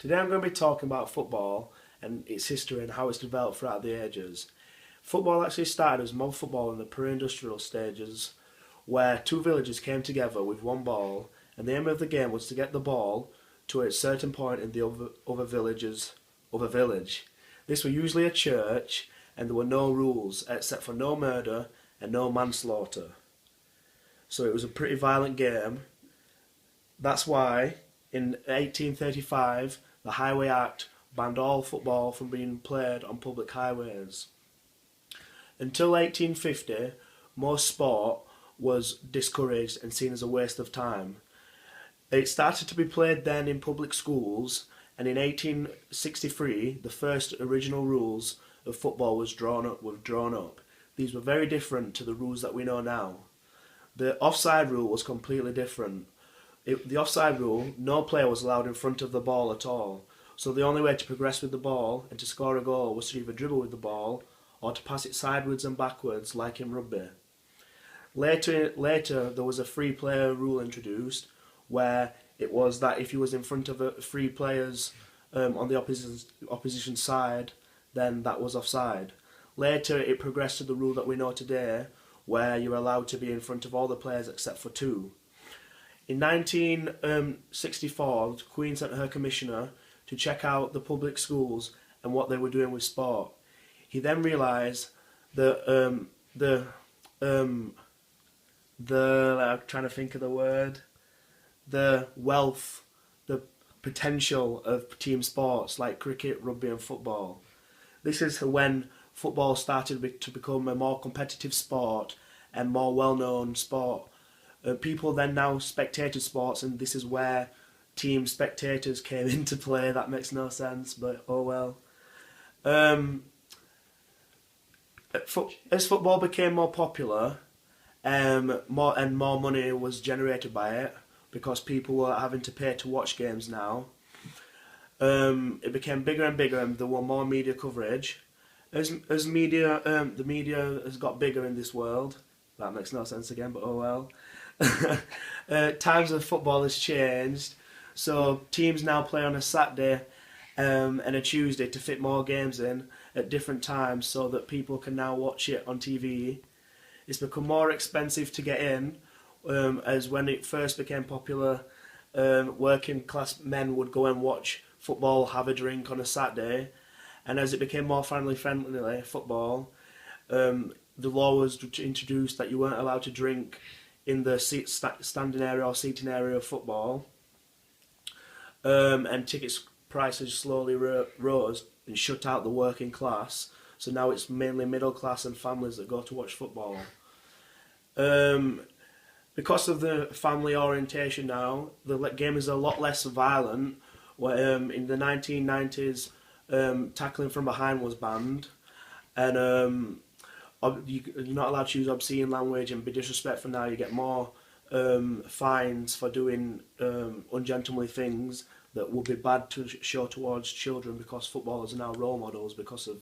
Today I'm going to be talking about football and its history and how it's developed throughout the ages. Football actually started as mob football in the pre-industrial stages, where two villages came together with one ball, and the aim of the game was to get the ball to a certain point in the other village. This was usually a church, and there were no rules except for no murder and no manslaughter. So it was a pretty violent game. That's why in 1835 the Highway Act banned all football from being played on public highways. Until 1850, most sport was discouraged and seen as a waste of time. It started to be played then in public schools, and in 1863 the first original rules of football were drawn up. These were very different to the rules that we know now. The offside rule was completely different. The offside rule, no player was allowed in front of the ball at all. So the only way to progress with the ball and to score a goal was to either dribble with the ball or to pass it sideways and backwards like in rugby. Later there was a free player rule introduced, where it was that if you was in front of three players on the opposition side, then that was offside. Later it progressed to the rule that we know today, where you're allowed to be in front of all the players except for two. In 1964, the Queen sent her commissioner to check out the public schools and what they were doing with sport. He then realised that I'm trying to think of the word, the wealth, the potential of team sports like cricket, rugby and football. This is when football started to become a more competitive sport and more well-known sport. People then now spectated sports, and this is where team spectators came into play. That makes no sense, but oh well. As football became more popular, more money was generated by it because people were having to pay to watch games now. It became bigger and bigger, and there were more media coverage. As the media has got bigger in this world. That makes no sense again, but oh well. Times of football has changed, so teams now play on a Saturday and a Tuesday to fit more games in at different times so that people can now watch it on TV. It's become more expensive to get in, as when it first became popular, working class men would go and watch football, have a drink on a Saturday, and as it became more family-friendly football, the law was introduced that you weren't allowed to drink in the standing area or seating area of football, and tickets prices slowly rose and shut out the working class. So now it's mainly middle class and families that go to watch football. Because of the family orientation now, the game is a lot less violent. In the 1990s, tackling from behind was banned, and you're not allowed to use obscene language and be disrespectful now. You get more fines for doing ungentlemanly things that would be bad to show towards children, because footballers are now role models because of